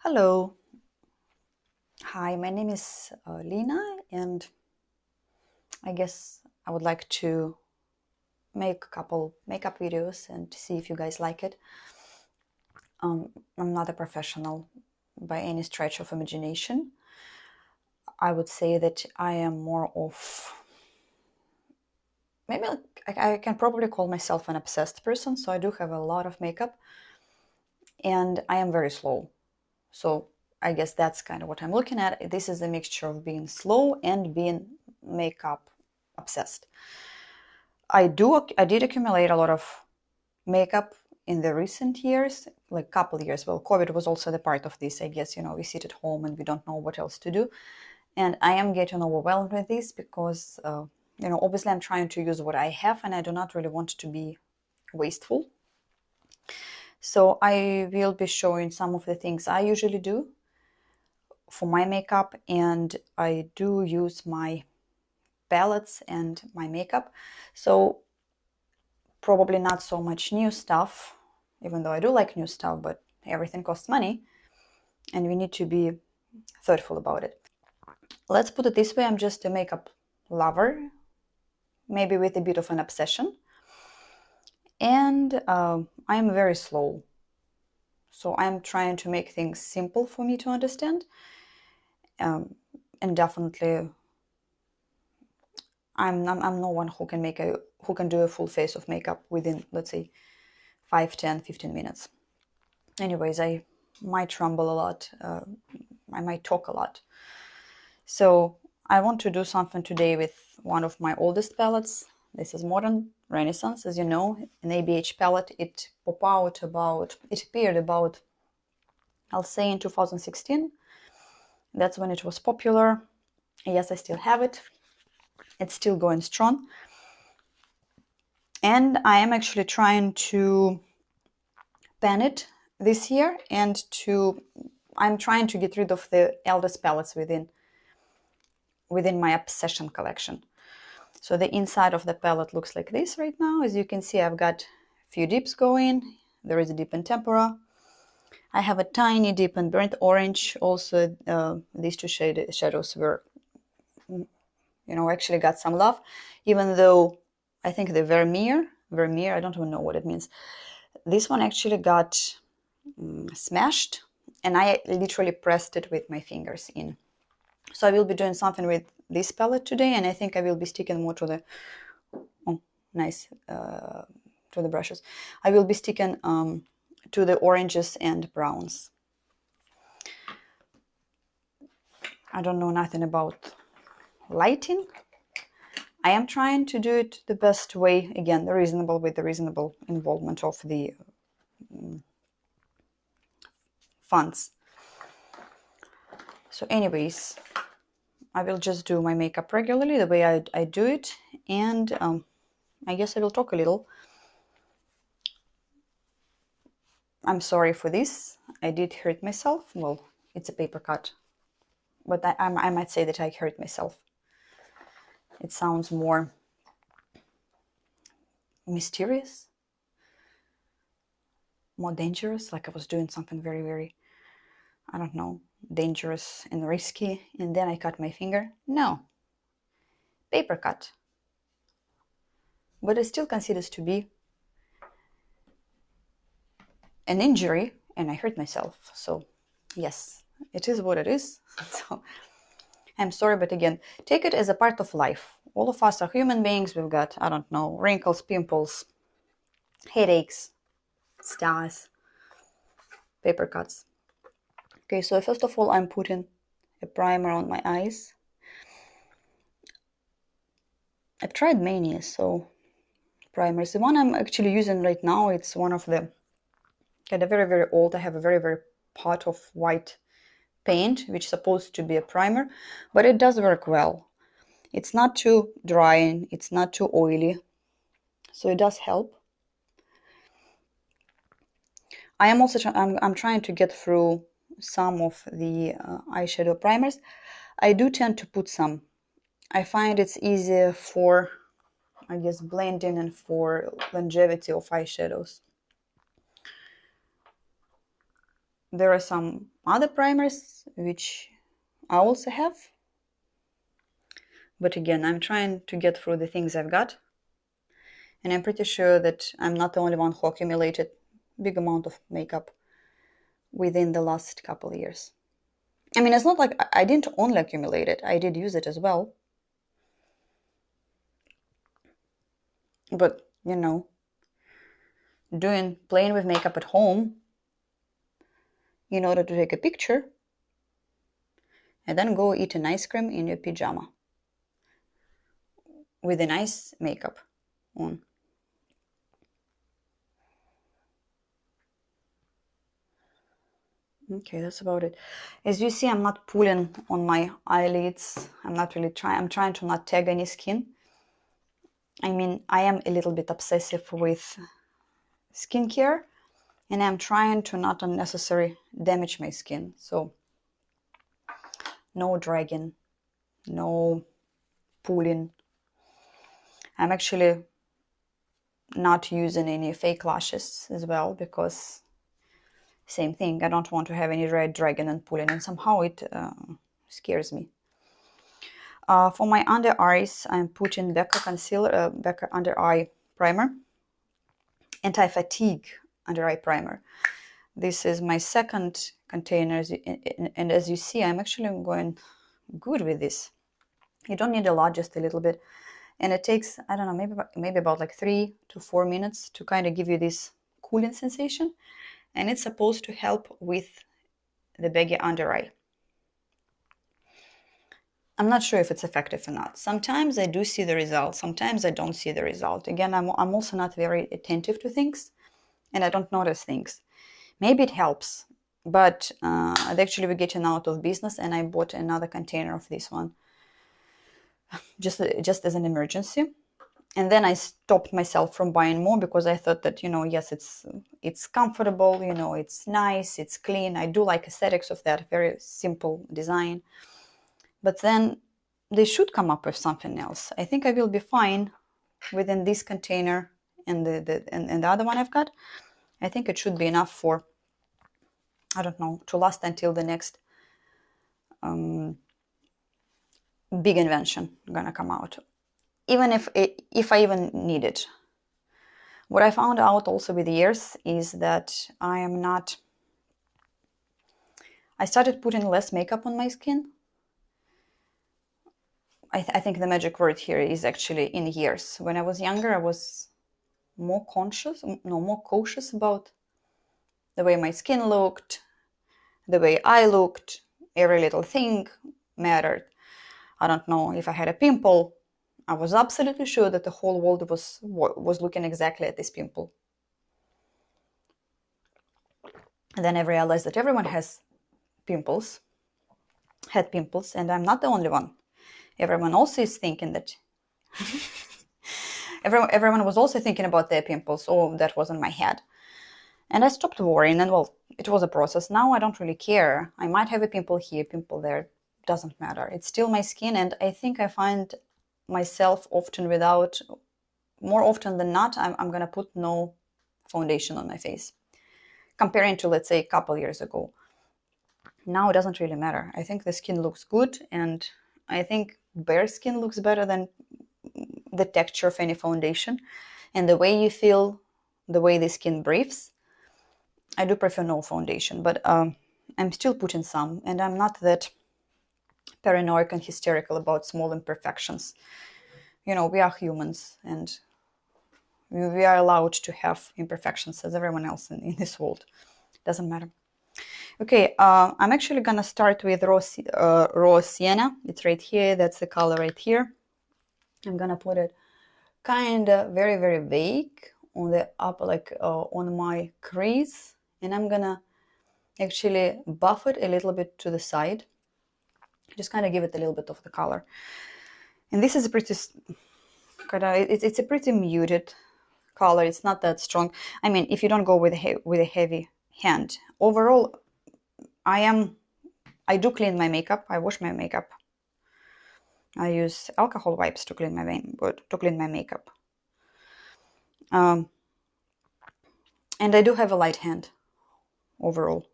Hello. Hi, my name is Lina, and I guess I would like to make a couple makeup videos and see if you guys like it. I'm not a professional by any stretch of imagination. I would say that I am more of, maybe I can probably call myself an obsessed person, so I do have a lot of makeup, and I am very slow. So I guess that's kind of what I'm looking at. This is a mixture of being slow and being makeup obsessed. I did accumulate a lot of makeup in the recent years, like couple years. Well, COVID was also the part of this, I guess. We sit at home and we don't know what else to do. And I am getting overwhelmed with this because, obviously I'm trying to use what I have and I do not really want to be wasteful. So I will be showing some of the things I usually do for my makeup, and I do use my palettes and my makeup. So probably not so much new stuff, even though I do like new stuff, but everything costs money and we need to be thoughtful about it. Let's put it this way, I'm just a makeup lover, maybe with a bit of an obsession, and I'm very slow. So I'm trying to make things simple for me to understand, and definitely I'm no one who can do a full face of makeup within, let's say, 5, 10, 15 minutes. Anyways, I might rumble a lot. I might talk a lot. So I want to do something today with one of my oldest palettes. This is Modern Renaissance, as you know, an ABH palette. It appeared about, I'll say, in 2016. That's when it was popular. Yes, I still have it. It's still going strong. And I am actually trying to pan it this year, and I'm trying to get rid of the eldest palettes within my Obsession collection. So the inside of the palette looks like this right now. As you can see, I've got a few dips going. There is a dip in Tempera. I have a tiny dip in Burnt Orange. Also, these two shadows were, actually got some love, even though I think the Vermeer, I don't even know what it means. This one actually got smashed, and I literally pressed it with my fingers in. So I will be doing something with this palette today, and I think I will be sticking more to the, to the brushes. I will be sticking to the oranges and browns. I don't know nothing about lighting. I am trying to do it the best way, again, with the reasonable involvement of the fonts. So anyways, I will just do my makeup regularly, the way I do it, and I guess I will talk a little. I'm sorry for this. I did hurt myself. Well, it's a paper cut, but I might say that I hurt myself. It sounds more mysterious, more dangerous, like I was doing something very, very, I don't know, dangerous and risky, and then I cut my finger. No, paper cut. But it still considers to be an injury, and I hurt myself. So yes, it is what it is. So I'm sorry, but again, take it as a part of life. All of us are human beings. We've got, I don't know, wrinkles, pimples, headaches, stars, paper cuts. Okay, so first of all, I'm putting a primer on my eyes. I've tried many, so primers. The one I'm actually using right now, it's one of the kind of very, very old. I have a very, very pot of white paint, which is supposed to be a primer, but it does work well. It's not too drying, it's not too oily, so it does help. I am also I'm trying to get through some of the eyeshadow primers. I do tend to put some. I find it's easier for, I guess, blending and for longevity of eyeshadows. there are some other primers which I also have. But again, I'm trying to get through the things I've got. And I'm pretty sure that I'm not the only one who accumulated big amount of makeup within the last couple of years. I mean, it's not like I didn't only accumulate it. I did use it as well. But, you know, playing with makeup at home in order to take a picture and then go eat an ice cream in your pajama with a nice makeup on. Okay, that's about it. As you see, I'm not pulling on my eyelids. I'm trying to not tag any skin. I mean, I am a little bit obsessive with skincare, and I'm trying to not unnecessarily damage my skin. So no dragging, no pulling. I'm actually not using any fake lashes as well, because same thing, I don't want to have any red dragging and pulling, and somehow it scares me. For my under eyes, I'm putting Becca concealer, Becca under eye primer, anti-fatigue under eye primer. This is my second container, and as you see, I'm actually going good with this. You don't need a lot, just a little bit, and it takes, I don't know, maybe about like 3 to 4 minutes to kind of give you this cooling sensation, and it's supposed to help with the baggy under eye. I'm not sure if it's effective or not. Sometimes I do see the result, sometimes I don't see the result. Again, I'm also not very attentive to things, and I don't notice things. Maybe it helps, but I'd actually be getting out of business, and I bought another container of this one just as an emergency. And then I stopped myself from buying more, because I thought that, you know, yes, it's comfortable, you know, it's nice, it's clean. I do like aesthetics of that, very simple design. But then they should come up with something else. I think I will be fine within this container and the other one I've got. I think it should be enough for, I don't know, to last until the next big invention gonna come out. Even if I even need it. What I found out also with years is that I started putting less makeup on my skin. I think the magic word here is actually in years. When I was younger, I was more cautious about the way my skin looked, the way I looked. Every little thing mattered. I don't know, if I had a pimple, I was absolutely sure that the whole world was looking exactly at this pimple. And then I realized that everyone had pimples, and I'm not the only one. Everyone also is thinking that everyone was also thinking about their pimples. Oh, that was in my head. And I stopped worrying, and well, it was a process. Now I don't really care. I might have a pimple here, pimple there, doesn't matter. It's still my skin, and I think I find myself more often than not, I'm gonna put no foundation on my face, comparing to, let's say, a couple years ago. Now it doesn't really matter. I think the skin looks good, and I think bare skin looks better than the texture of any foundation, and the way you feel, the way the skin breathes. I do prefer no foundation, but I'm still putting some, and I'm not that paranoid and hysterical about small imperfections. You know, we are humans, and we are allowed to have imperfections as everyone else in this world. Doesn't matter. Okay, I'm actually gonna start with raw sienna. It's right here. That's the color right here. I'm gonna put it kind of very, very vague on the upper, like on my crease, and I'm gonna actually buff it a little bit to the side. Just kind of give it a little bit of the color. And this is a pretty it's a pretty muted color. It's not that strong. I mean, if you don't go with a heavy hand. Overall, I do clean my makeup. I wash my makeup. I use alcohol wipes to clean my makeup. And I do have a light hand overall.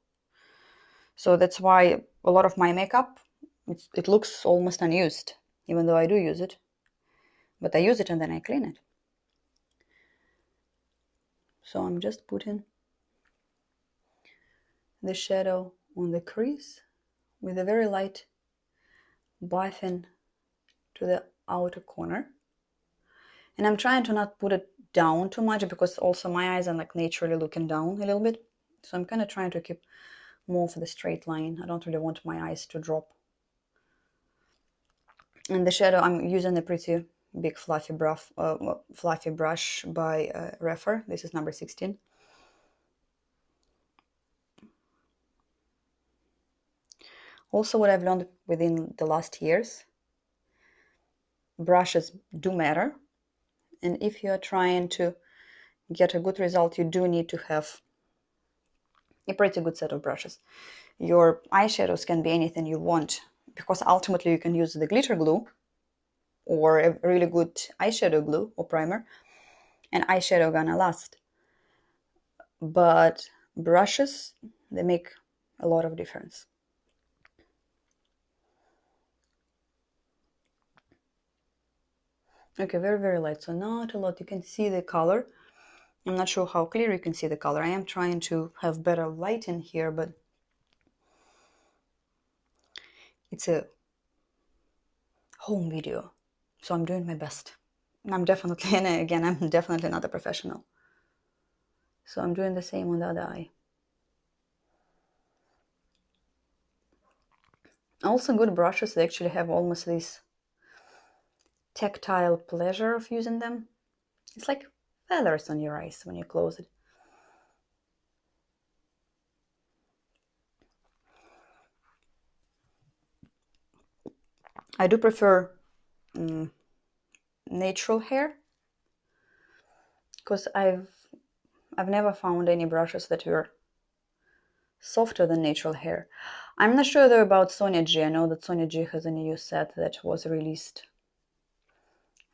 So that's why a lot of my makeup, it looks almost unused, even though I do use it. But I use it and then I clean it. So I'm just putting the shadow on the crease with a very light buffing to the outer corner. And I'm trying to not put it down too much because also my eyes are like naturally looking down a little bit. So I'm kind of trying to keep more of the straight line. I don't really want my eyes to drop. And the shadow, I'm using a pretty big fluffy brush by Refer. This is number 16. Also, what I've learned within the last years, brushes do matter. And if you're trying to get a good result, you do need to have a pretty good set of brushes. Your eyeshadows can be anything you want, because ultimately you can use the glitter glue or a really good eyeshadow glue or primer, and eyeshadow gonna last. But brushes, they make a lot of difference. Okay, very, very light, so not a lot. You can see the color. I'm not sure how clear you can see the color. I am trying to have better light in here, but it's a home video, so I'm doing my best. I'm definitely, and again, I'm definitely not a professional. So I'm doing the same on the other eye. Also, good brushes, they actually have almost this tactile pleasure of using them. It's like feathers on your eyes when you close it. I do prefer natural hair, because I've never found any brushes that were softer than natural hair. I'm not sure though about Sonia G. I know that Sonia G has a new set that was released,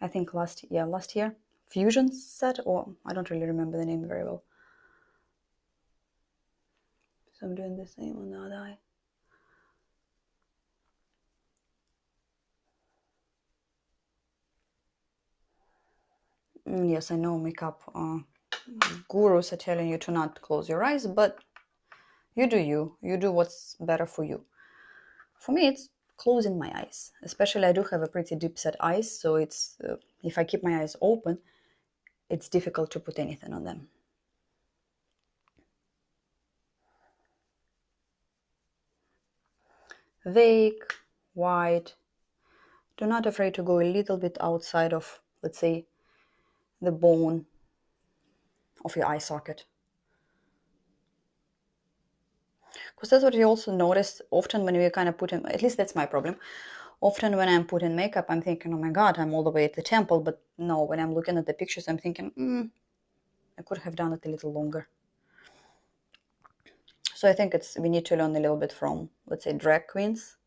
I think last year. Fusion set, or I don't really remember the name very well. So I'm doing the same on the other eye. Yes, I know makeup gurus are telling you to not close your eyes, but you do you. You do what's better for you. For me, it's closing my eyes. Especially I do have a pretty deep set eyes, so it's if I keep my eyes open, it's difficult to put anything on them. Vague, white. Do not afraid to go a little bit outside of, let's say, the bone of your eye socket. Because that's what you also notice often when we kind of put in, at least that's my problem. Often when I'm putting makeup, I'm thinking, oh my God, I'm all the way at the temple. But no, when I'm looking at the pictures, I'm thinking, I could have done it a little longer. So I think we need to learn a little bit from, let's say, drag queens.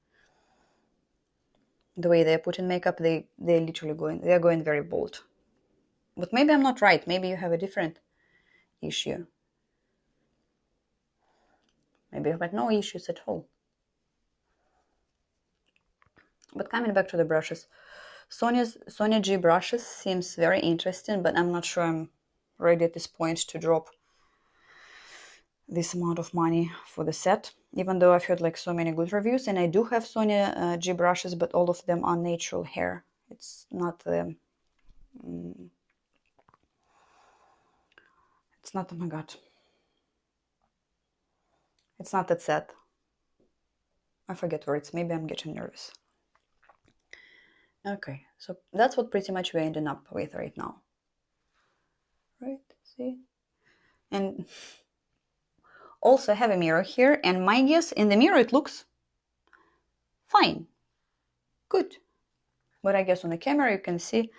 The way they're putting makeup, they're literally they're going very bold. But maybe I'm not right. Maybe you have a different issue. Maybe you have no issues at all. But coming back to the brushes, Sonia G brushes seems very interesting, but I'm not sure I'm ready at this point to drop this amount of money for the set, even though I've heard like so many good reviews. And I do have Sonia G brushes, but all of them are natural hair. It's not the it's not, oh my God, it's not that set. I forget words. Maybe I'm getting nervous. Okay, so that's what pretty much we're ending up with right now. Right, see? And also I have a mirror here, and my guess, in the mirror it looks fine, good. But I guess on the camera you can see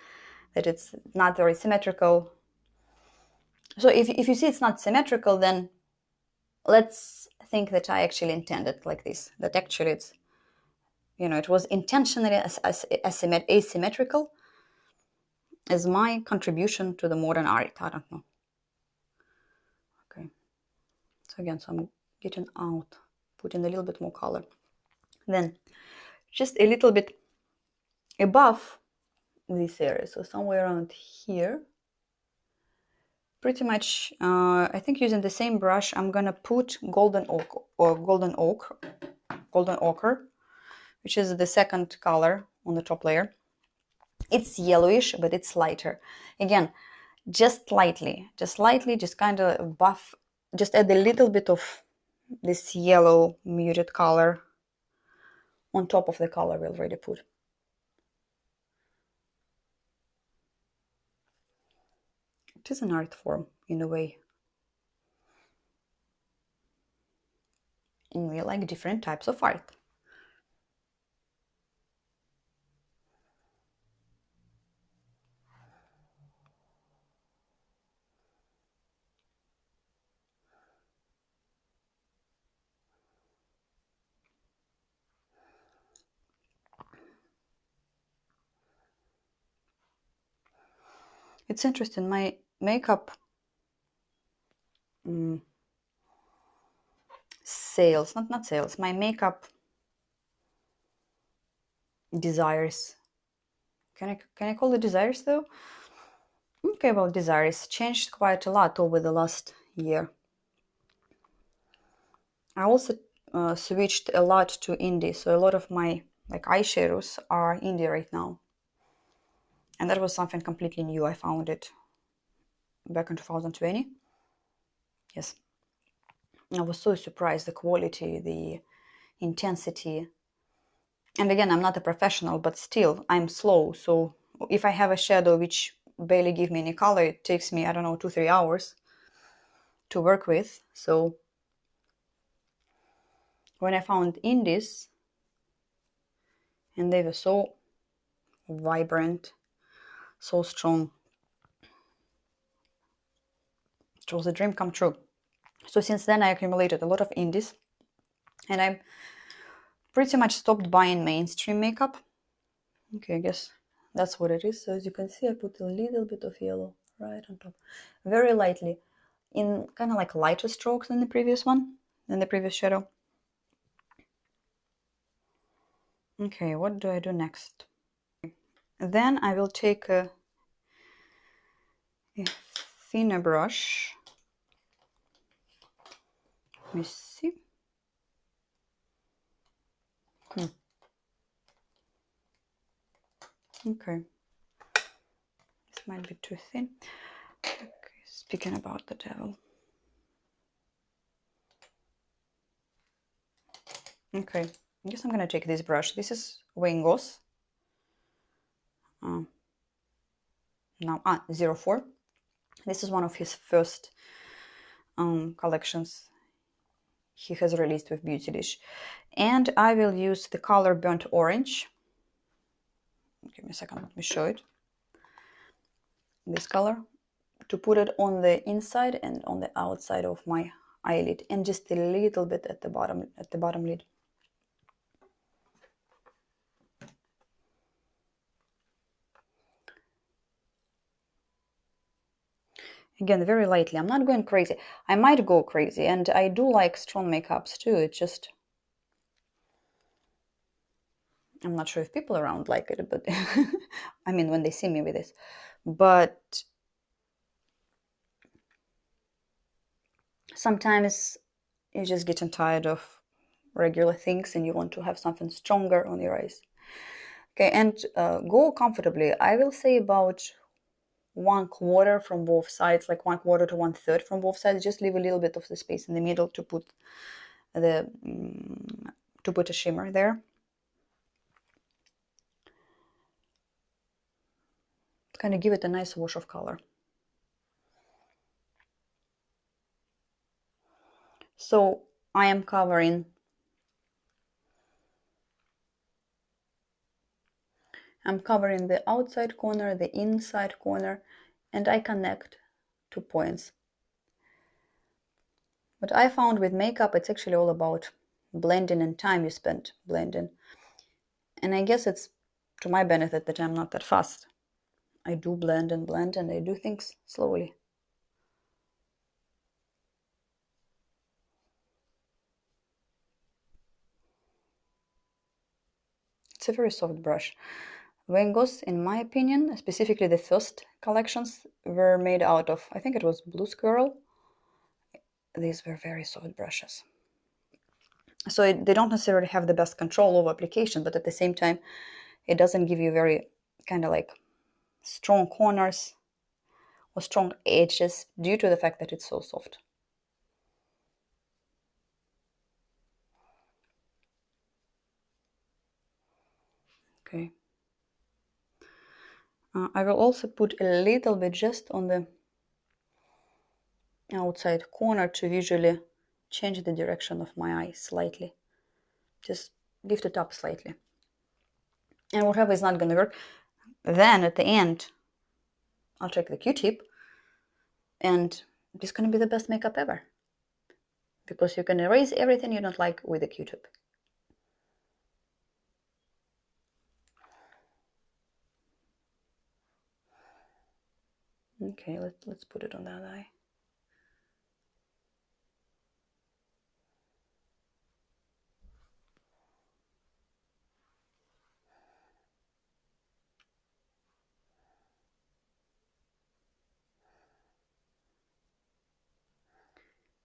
that it's not very symmetrical. So if you see it's not symmetrical, then let's think that I actually intended like this, that actually it's, it was intentionally asymmetrical as my contribution to the modern art. I don't know. Okay. So again, so I'm getting out put in a little bit more color. Then just a little bit above this area, so somewhere around here, pretty much, I think using the same brush, I'm gonna put golden ochre, which is the second color on the top layer. It's yellowish, but it's lighter. Again, just lightly, just kind of buff, just add a little bit of this yellow muted color on top of the color we already put. It is an art form in a way. And we like different types of art. It's interesting, my makeup sales, not sales, my makeup desires, can I call it desires though? Okay, well, desires changed quite a lot over the last year. I also switched a lot to indie, so a lot of my like eyeshadows are indie right now. And that was something completely new. I found it back in 2020. Yes. I was so surprised, the quality, the intensity. And again, I'm not a professional, but still, I'm slow. So if I have a shadow which barely gives me any color, it takes me, I don't know, 2-3 hours to work with. So when I found indies, and they were so vibrant, so strong, it was a dream come true. So since then, I accumulated a lot of indies, and I pretty much stopped buying mainstream makeup. Okay, I guess that's what it is. So as you can see, I put a little bit of yellow right on top, very lightly, in kind of like lighter strokes than the previous one, than the previous shadow. Okay, what do I do next? Then I will take a thinner brush. Let me see. Okay, this might be too thin. Okay, speaking about the devil. Okay, I guess I'm gonna take this brush. This is Wingos. Now 04. This is one of his first collections he has released with Beauty Dish, and I will use the color Burnt Orange. Give me a second, let me show it. This color, to put it on the inside and on the outside of my eyelid, and just a little bit at the bottom lid. Again, very lightly. I'm not going crazy. I might go crazy, and I do like strong makeups too. It's just, I'm not sure if people around like it, but I mean, when they see me with this. But sometimes you're just getting tired of regular things and you want to have something stronger on your eyes. Okay, and go comfortably. I will say about 1/4 from both sides, like 1/4 to 1/3 from both sides. Just leave a little bit of the space in the middle to put a shimmer there. Kind of give it a nice wash of color. So I am covering the outside corner, the inside corner, and I connect 2 points. But I found with makeup, it's actually all about blending and time you spend blending. And I guess it's to my benefit that I'm not that fast. I do blend and I do things slowly. It's a very soft brush. Van Goghs, in my opinion, specifically the first collections, were made out of, I think it was Blue Squirrel. These were very soft brushes. So they don't necessarily have the best control over application, but at the same time, it doesn't give you very kind of like strong corners or strong edges due to the fact that it's so soft. Okay. I will also put a little bit just on the outside corner to visually change the direction of my eye slightly. Just lift it up slightly. And whatever is not going to work, then at the end, I'll take the Q-tip, and this is going to be the best makeup ever. Because you can erase everything you don't like with a Q-tip. Okay, let's put it on that eye.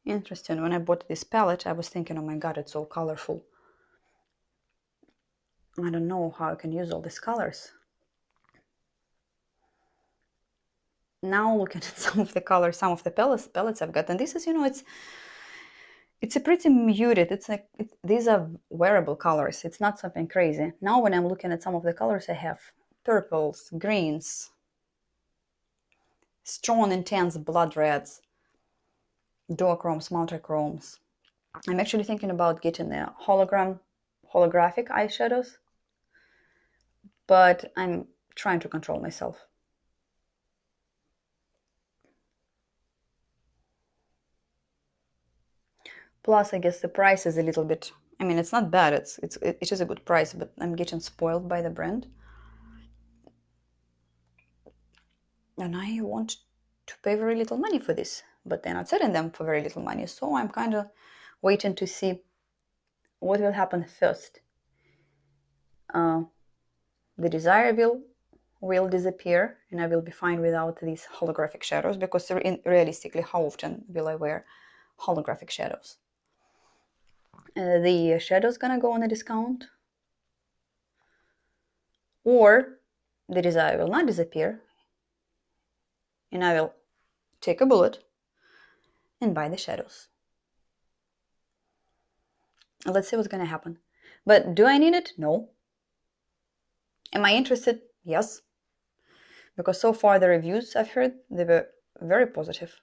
Interesting. When I bought this palette, I was thinking, oh my god, it's so colorful. I don't know how I can use all these colors. Now looking at some of the colors, some of the palettes I've got, and this is, it's a pretty muted. It's like these are wearable colors. It's not something crazy. Now when I'm looking at some of the colors I have, purples, greens, strong intense blood reds, duochromes, multichromes. I'm actually thinking about getting the holographic eyeshadows, but I'm trying to control myself. Plus, I guess the price is a little bit, I mean, it's not bad, it is a good price, but I'm getting spoiled by the brand. And I want to pay very little money for this, but they're not selling them for very little money, so I'm kind of waiting to see what will happen first. The desire will disappear, and I will be fine without these holographic shadows, because realistically, how often will I wear holographic shadows? The shadow's gonna go on a discount, or the desire will not disappear, and I will take a bullet and buy the shadows. Let's see what's gonna happen. But do I need it? No. Am I interested? Yes. Because so far the reviews I've heard, they were very positive.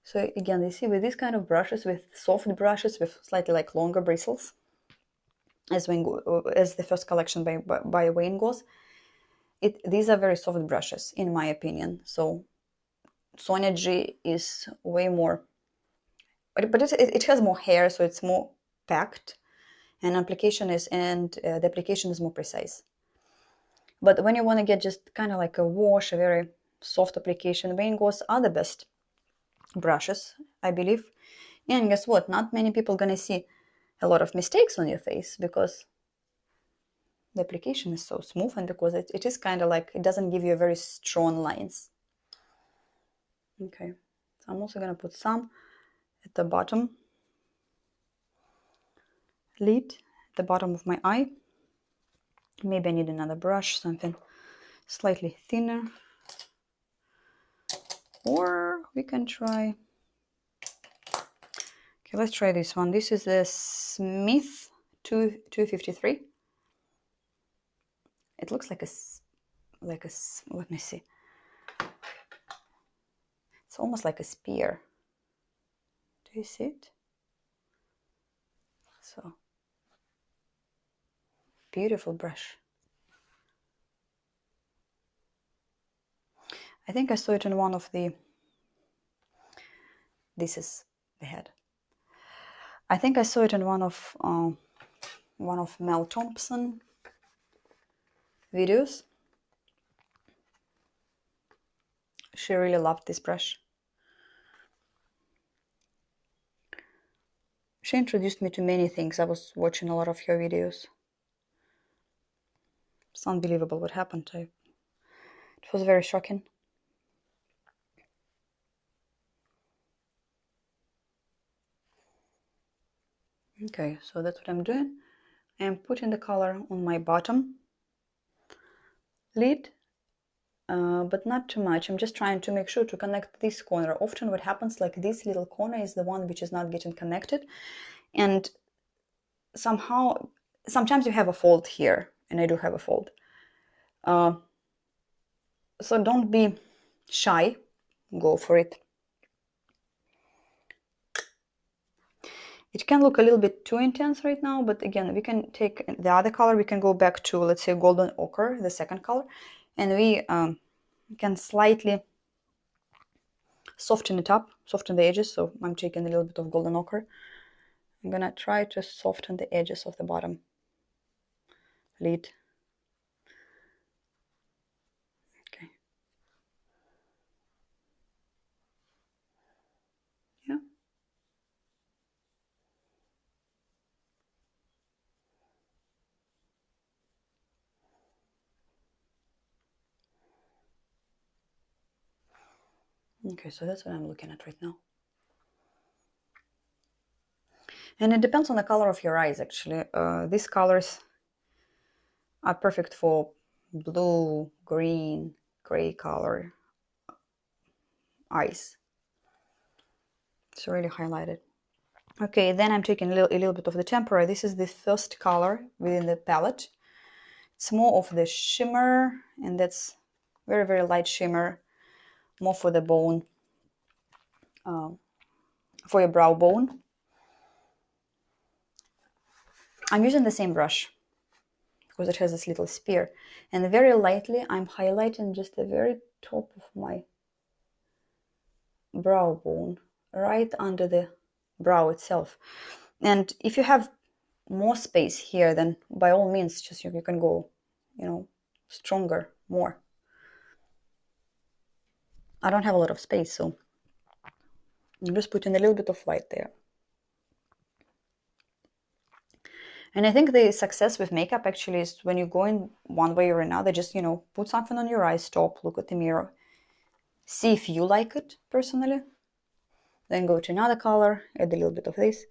So again, you see with these kind of brushes, with soft brushes with slightly like longer bristles, as the first collection by Van Goghs, these are very soft brushes in my opinion. So Sonia G is way more, but it has more hair, so it's more packed, and the application is more precise. But when you want to get just kind of like a wash, a very soft application, Van Goghs are the best brushes, I believe. And guess what? Not many people gonna see a lot of mistakes on your face, because the application is so smooth, and because it is kind of like, it doesn't give you very strong lines. Okay, so I'm also gonna put some at the bottom lid, at the bottom of my eye. Maybe I need another brush, something slightly thinner. Or we can try, okay, let's try this one. This is the Smith 253. It looks like a, let me see. It's almost like a spear. Do you see it? So, beautiful brush. I think I saw it in one of the, this is the head. I think I saw it in one of Mel Thompson videos. She really loved this brush. She introduced me to many things. I was watching a lot of her videos. It's unbelievable what happened. It was very shocking. Okay, so that's what I'm doing. I'm putting the color on my bottom lid, but not too much. I'm just trying to make sure to connect this corner. Often what happens, like this little corner is the one which is not getting connected, and somehow, sometimes you have a fold here, and I do have a fold. So don't be shy, go for it. It can look a little bit too intense right now, but again, we can take the other color, we can go back to, let's say, golden ochre, the second color, and we can slightly soften it up, soften the edges. So I'm taking a little bit of golden ochre. I'm gonna try to soften the edges of the bottom lid. Okay. Yeah. Okay, so that's what I'm looking at right now. And it depends on the color of your eyes, actually. These colors are perfect for blue, green, gray color eyes. It's really highlighted. Okay, then I'm taking a little bit of the tempera. This is the first color within the palette. It's more of the shimmer, and that's very, very light shimmer, more for the bone, for your brow bone. I'm using the same brush because it has this little spear, and very lightly I'm highlighting just the very top of my brow bone, right under the brow itself. And if you have more space here, then by all means, just you can go, you know, stronger, more. I don't have a lot of space, so I'm just putting a little bit of light there. And I think the success with makeup actually is when you go in one way or another, just, you know, put something on your eyes, stop, look at the mirror, see if you like it personally, then go to another color, add a little bit of this.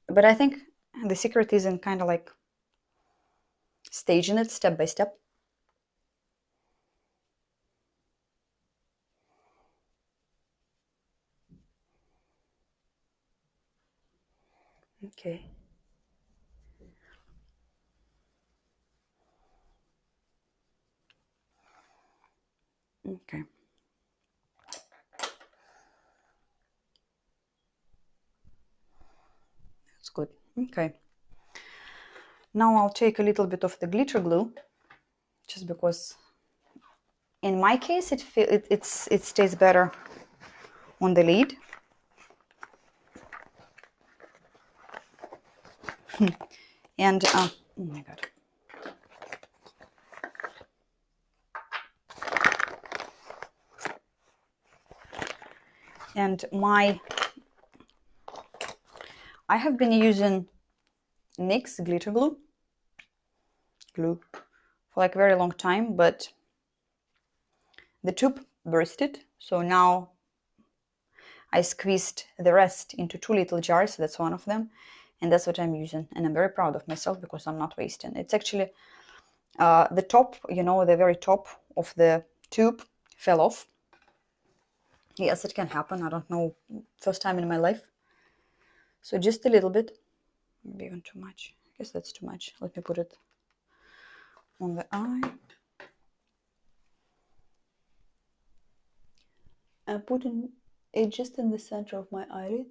But I think the secret is in kind of like staging it step by step. Okay. Okay. That's good. Okay. Now I'll take a little bit of the glitter glue, just because in my case it stays better on the lid. And oh my god. And I have been using NYX Glitter Glue for like a very long time, but the tube bursted, so now I squeezed the rest into 2 little jars. That's one of them, and that's what I'm using, and I'm very proud of myself because I'm not wasting. It's actually the top, you know, the very top of the tube fell off. Yes, it can happen. I don't know, first time in my life. So just a little bit, maybe even too much. I guess that's too much. Let me put it on the eye. I'm putting it just in the center of my eyelid,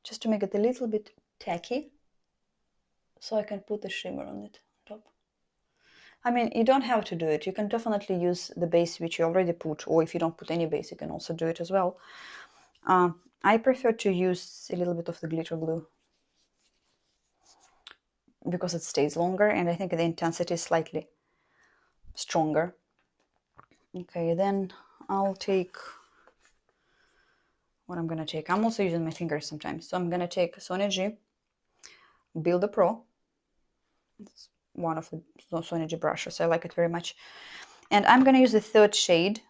just to make it a little bit tacky, so I can put the shimmer on it on top. I mean, you don't have to do it. You can definitely use the base which you already put, or if you don't put any base, you can also do it as well. I prefer to use a little bit of the glitter glue because it stays longer, and I think the intensity is slightly stronger. Okay, then I'll take what I'm gonna take. I'm also using my fingers sometimes, so I'm gonna take Sony G Builder Pro, It's one of the Sonergy brushes. I like it very much. And I'm going to use the third shade,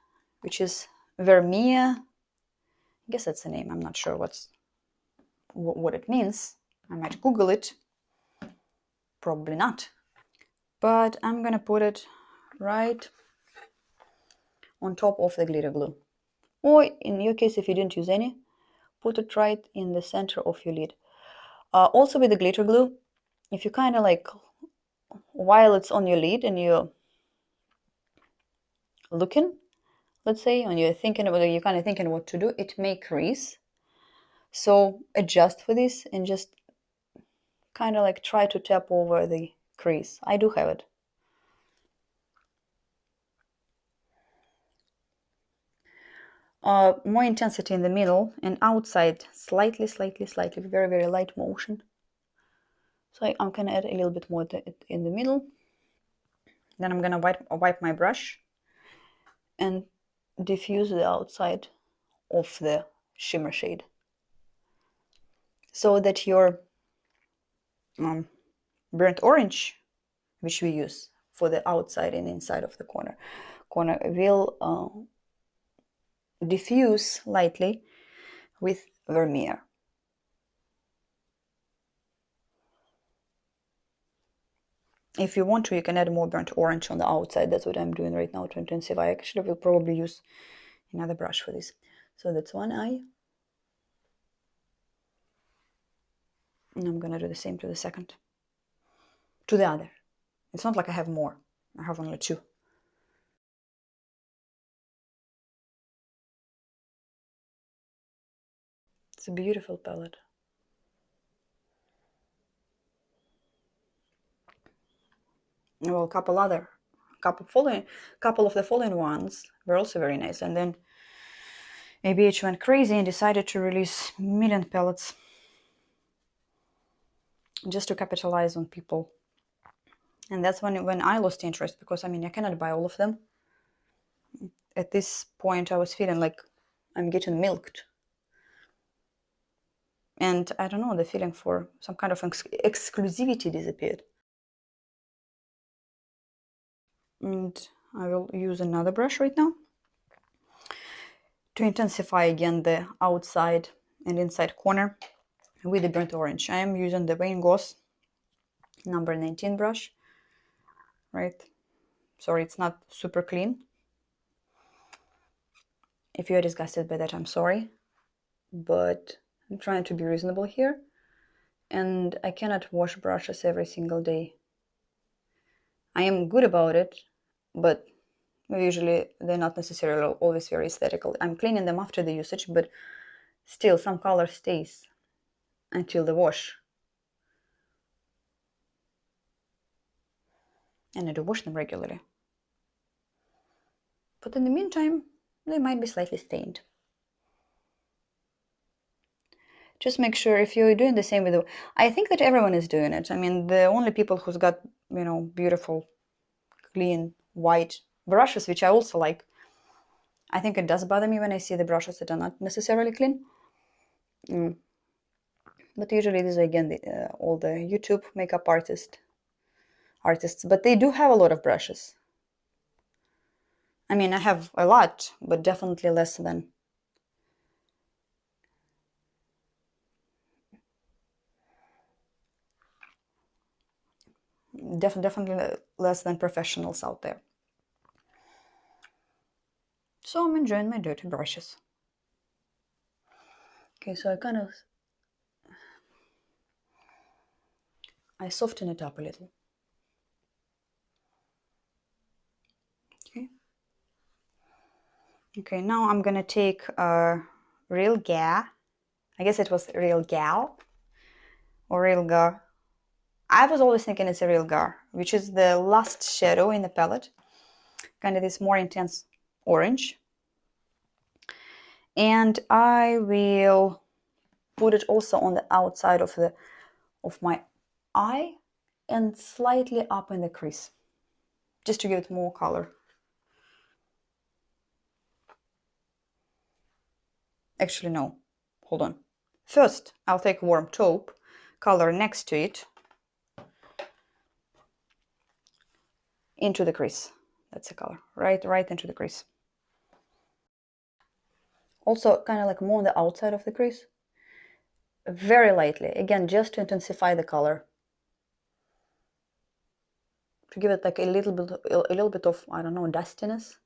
which is Vermeer. I guess that's the name. I'm not sure what it means. I might Google it. Probably not. But I'm going to put it right on top of the glitter glue. Or in your case, if you didn't use any, put it right in the center of your lid. Also with the glitter glue, if you kind of like, while it's on your lid and you're looking, let's say, and you're kind of thinking what to do, it may crease. So adjust for this and just kind of like try to tap over the crease. I do have it. More intensity in the middle and outside, slightly, very, very light motion. So I'm gonna add a little bit more in the middle. Then I'm gonna wipe my brush and diffuse the outside of the shimmer shade, so that your burnt orange, which we use for the outside and inside of the corner will diffuse lightly with Vermeer. If you want to, you can add more burnt orange on the outside. That's what I'm doing right now to intensify. I actually will probably use another brush for this. So that's one eye. And I'm going to do the same to the second. To the other. It's not like I have more. I have only two. It's a beautiful palette. Well, couple of the following ones were also very nice. And then ABH went crazy and decided to release million palettes just to capitalize on people. And that's when I lost interest, because I mean, I cannot buy all of them. At this point, I was feeling like I'm getting milked. And I don't know, the feeling for some kind of exclusivity disappeared. And I will use another brush right now to intensify again the outside and inside corner with the burnt orange. I am using the Wayne Goss number 19 brush, right? Sorry, it's not super clean. If you're disgusted by that, I'm sorry, but I'm trying to be reasonable here, and I cannot wash brushes every single day. I am good about it, but usually they're not necessarily always very aesthetical. I'm cleaning them after the usage, but still some color stays until the wash. And I do wash them regularly. But in the meantime, they might be slightly stained. Just make sure if you're doing the same with the... I think that everyone is doing it. I mean, the only people who's got, you know, beautiful, clean, white brushes, which I also like. I think it does bother me when I see the brushes that are not necessarily clean. But usually these are, again, all the YouTube makeup artists. But they do have a lot of brushes. I mean, I have a lot, but definitely less than... Definitely less than professionals out there. So I'm enjoying my dirty brushes. Okay, so I soften it up a little. Okay, now I'm gonna take a Real Gal. I guess it was Real Gal or Real Gar. I was always thinking it's a Real Gar, which is the last shadow in the palette. Kind of this more intense orange. And I will put it also on the outside of my eye and slightly up in the crease, just to give it more color. Actually, no. Hold on. First, I'll take warm taupe color next to it into the crease. That's the color, right into the crease. Also kind of like more on the outside of the crease, very lightly, again, just to intensify the color, to give it like a little bit of, I don't know, dustiness.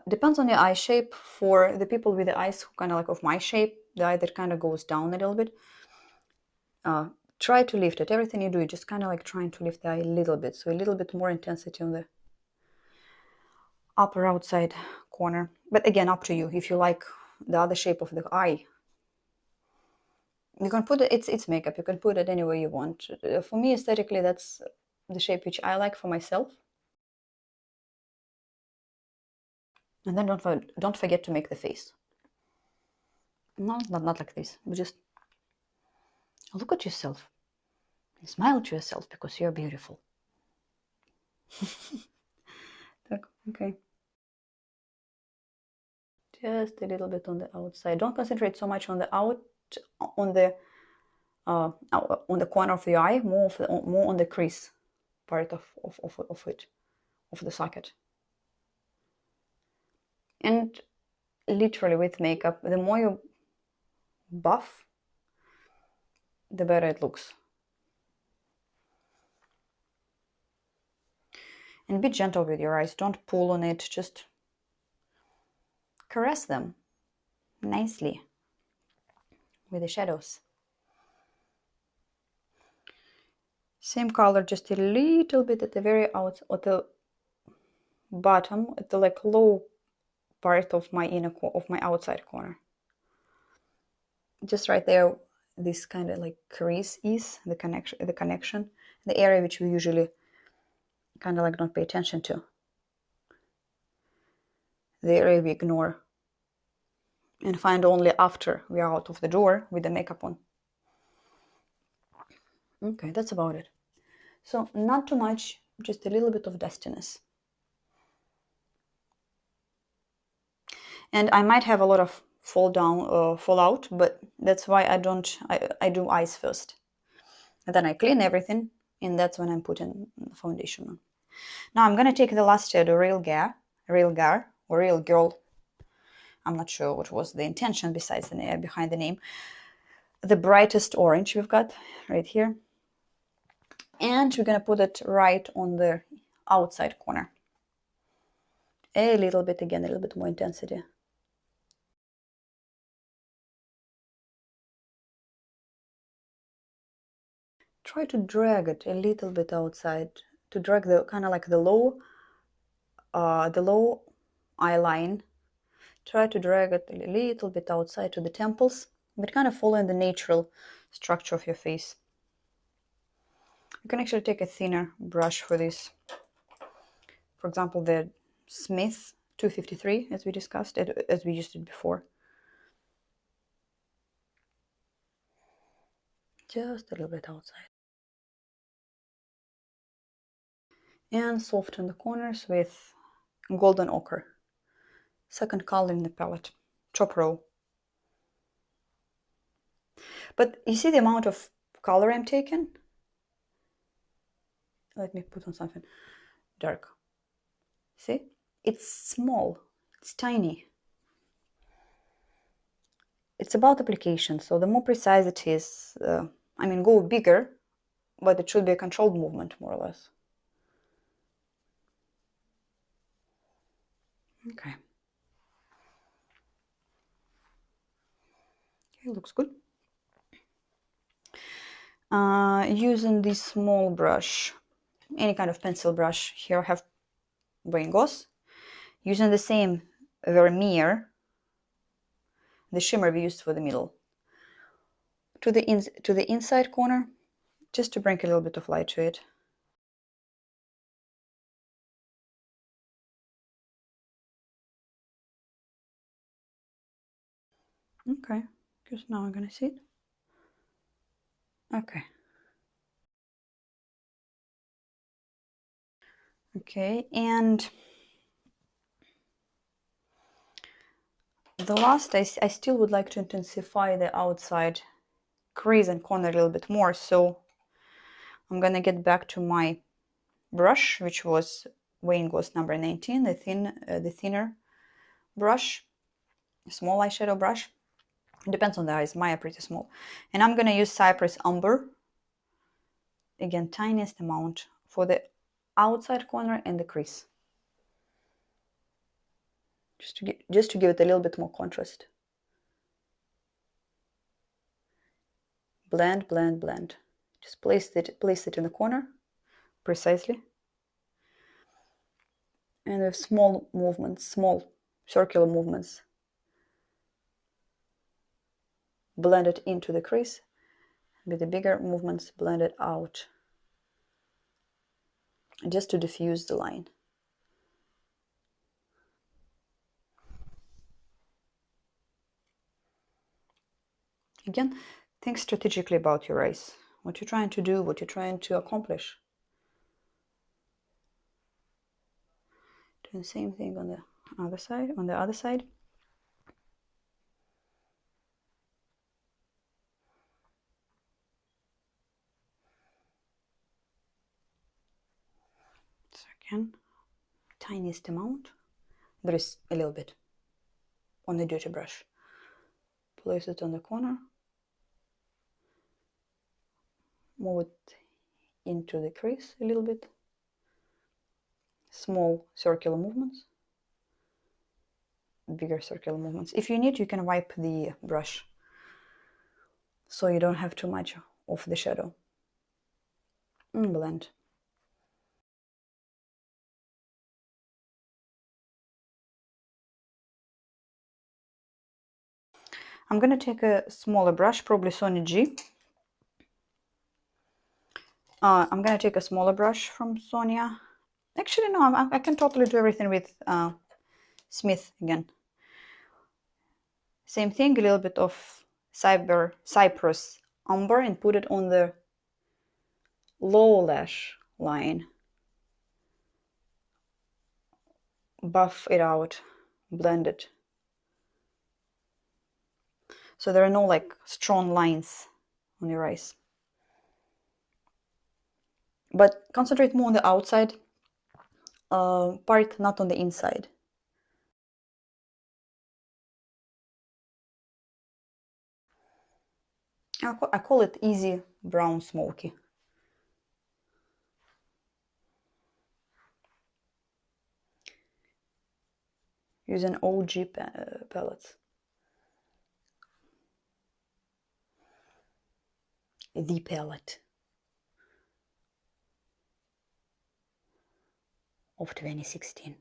Depends on your eye shape. For the people with the eyes kind of like of my shape, the eye that kind of goes down a little bit, try to lift it. Everything you do, you just kind of like trying to lift the eye a little bit, so a little bit more intensity on the upper outside corner. But again, up to you. If you like the other shape of the eye, you can put it, it's makeup, you can put it anywhere you want. For me, aesthetically, that's the shape which I like for myself. And then don't forget to make the face. No, not like this. You just look at yourself and smile to yourself because you're beautiful. Okay. Just a little bit on the outside. Don't concentrate so much on the on the corner of the eye. More on the crease part of the socket. And literally with makeup, the more you buff, the better it looks. And be gentle with your eyes. Don't pull on it. Just caress them nicely with the shadows. Same color, just a little bit at the very out, at the bottom, at the like low part of my outside corner. Just right there, this kind of like crease is the connection, the area which we usually kind of like don't pay attention to, the area we ignore and find only after we are out of the door with the makeup on. Okay, that's about it. So not too much, just a little bit of dustiness. And I might have a lot of fallout, but that's why I do eyes first. And then I clean everything, and that's when I'm putting the foundation on. Now I'm gonna take the last shadow, Real Girl. I'm not sure what was the intention besides the name, behind the name. The brightest orange we've got right here. And we're gonna put it right on the outside corner. A little bit, again, a little bit more intensity. Try to drag it a little bit outside, to drag the kind of like the low eye line. Try to drag it a little bit outside to the temples, but kind of following the natural structure of your face. You can actually take a thinner brush for this. For example, the Smith 253, as we discussed, as we used it before. Just a little bit outside. And soften the corners with golden ochre. Second color in the palette, top row. But you see the amount of color I'm taking? Let me put on something dark. See? It's small, it's tiny. It's about application, so the more precise it is, I mean, go bigger, but it should be a controlled movement, more or less. Okay. Okay, looks good. Using this small brush, any kind of pencil brush, here I have Brain Gloss. Using the same Vermeer, the shimmer we used for the middle, to the inside corner, just to bring a little bit of light to it. Okay, because now I'm gonna see it. Okay. Okay, and the last, I still would like to intensify the outside crease and corner a little bit more. So I'm gonna get back to my brush, which was weighing was number 19, the thinner brush, small eyeshadow brush. It depends on the eyes. Mine are pretty small. And I'm gonna use Cypress Umber. Again, tiniest amount for the outside corner and the crease. Just to give it a little bit more contrast. Blend, blend, blend. Just place it in the corner precisely. And with small movements, small circular movements. Blend it into the crease. With the bigger movements, blend it out. Just to diffuse the line. Again, think strategically about your eyes. What you're trying to do, what you're trying to accomplish. Doing the same thing on the other side, So again, tiniest amount. There is a little bit on the dirty brush. Place it on the corner. Move it into the crease a little bit. Small circular movements. Bigger circular movements. If you need, you can wipe the brush so you don't have too much of the shadow. And blend. I'm going to take a smaller brush, probably Sony G. I'm going to take a smaller brush from Sonia. Actually, no, I can totally do everything with Smith again. Same thing, a little bit of Cypress Umber and put it on the lower lash line. Buff it out, blend it. So there are no like strong lines on your eyes. But concentrate more on the outside part, not on the inside. I call it easy brown smoky. Using OG palettes. The palette of 2016.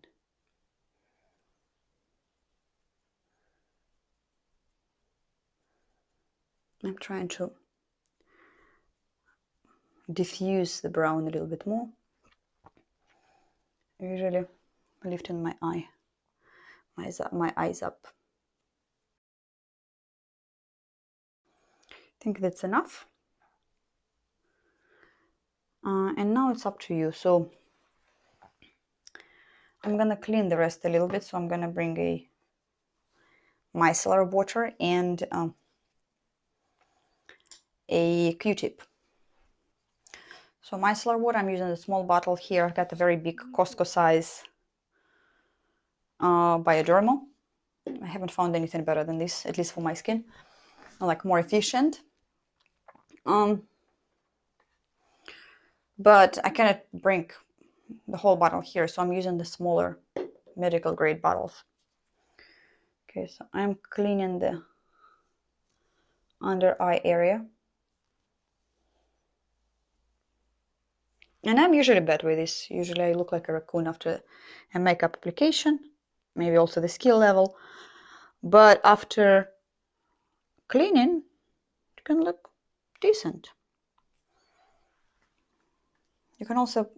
I'm trying to diffuse the brown a little bit more. Usually lifting my eyes up. I think that's enough. And now it's up to you. So I'm gonna clean the rest a little bit. So I'm gonna bring a micellar water and a Q-tip. So micellar water, I'm using a small bottle here. I've got a very big Costco size Biodermal. I haven't found anything better than this, at least for my skin. I like more efficient. But I cannot bring the whole bottle here, so I'm using the smaller medical grade bottles. Okay, so I'm cleaning the under eye area. And I'm usually bad with this. Usually I look like a raccoon after a makeup application, maybe also the skill level. But after cleaning, it can look decent. You can also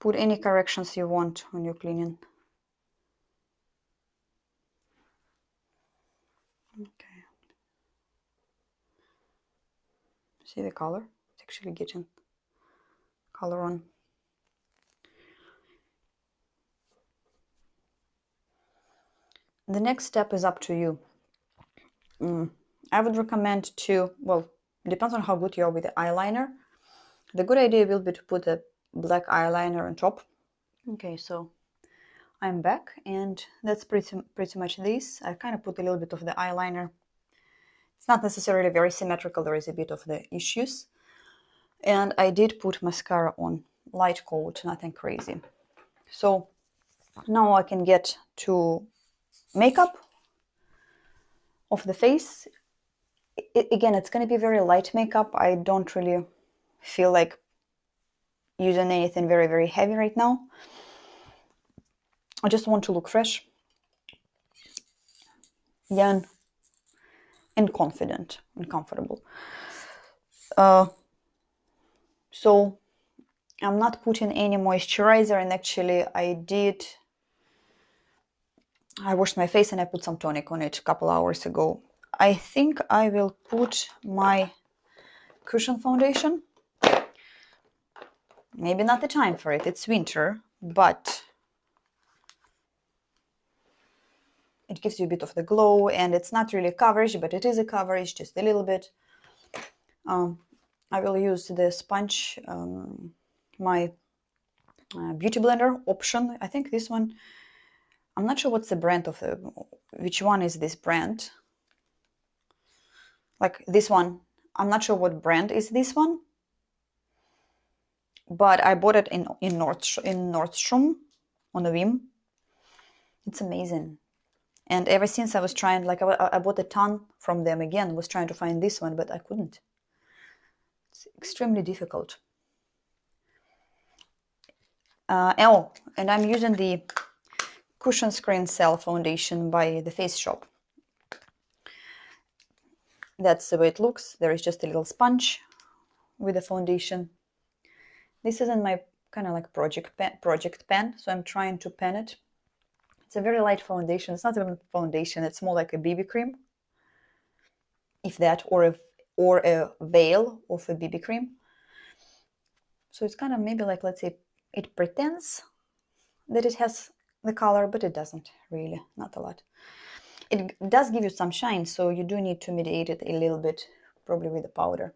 put any corrections you want when you're cleaning. Okay. See the color? It's actually getting color on. The next step is up to you. I would recommend to, well, depends on how good you are with the eyeliner. The good idea will be to put a black eyeliner on top. Okay, so I'm back, and that's pretty much this. I kind of put a little bit of the eyeliner. It's not necessarily very symmetrical, there is a bit of the issues. And I did put mascara on, light coat, nothing crazy. So now I can get to makeup of the face. Again, it's going to be very light makeup. I don't really feel like using anything very, very heavy right now. I just want to look fresh, young, and confident and comfortable. So I'm not putting any moisturizer, and actually I washed my face and I put some tonic on it a couple hours ago. I think I will put my cushion foundation. Maybe not the time for it, it's winter, but it gives you a bit of the glow, and it's not really coverage, but it is a coverage, just a little bit. I will use the sponge, my beauty blender option. I think this one, I'm not sure what's the brand of which one is this brand. Like this one, I'm not sure what brand is this one, but I bought it in Nordstrom on a whim. It's amazing. And ever since I was trying, like I bought a ton from them again, was trying to find this one, but I couldn't. It's extremely difficult. Oh, and I'm using the Cushion Screen Cell Foundation by the Faceshop. That's the way it looks. There is just a little sponge with the foundation. This isn't my kind of like project pen, so I'm trying to pen it. It's a very light foundation. It's not even foundation. It's more like a BB cream, if that, or a veil of a BB cream. So it's kind of maybe like, let's say, it pretends that it has the color, but it doesn't really, not a lot. It does give you some shine, so you do need to mediate it a little bit, probably with the powder.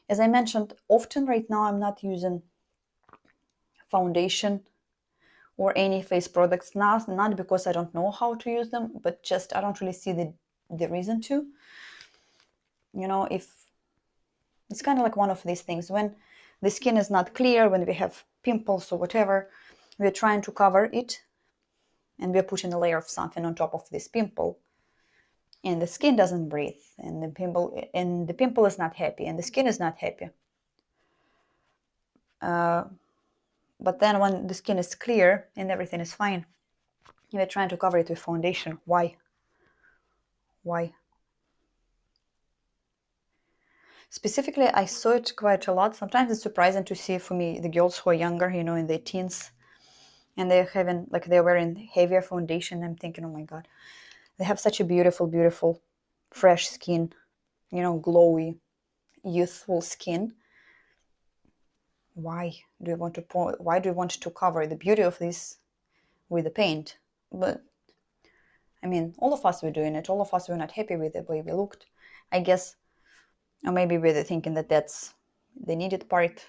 As I mentioned, often right now I'm not using foundation or any face products, not because I don't know how to use them, but just I don't really see the reason to. You know, if it's kind of like one of these things, when the skin is not clear, when we have pimples or whatever, we're trying to cover it, and we're putting a layer of something on top of this pimple, and the skin doesn't breathe, and the pimple is not happy, and the skin is not happy. But then when the skin is clear and everything is fine, we're trying to cover it with foundation. Why? Specifically, I saw it quite a lot. Sometimes it's surprising to see, for me, the girls who are younger, you know, in their teens, and they're wearing heavier foundation. I'm thinking, oh my God, they have such a beautiful, beautiful, fresh skin, you know, glowy, youthful skin. Why do you want to cover the beauty of this with the paint? But I mean, all of us were doing it. All of us were not happy with the way we looked, I guess. Or maybe we're thinking that that's the needed part.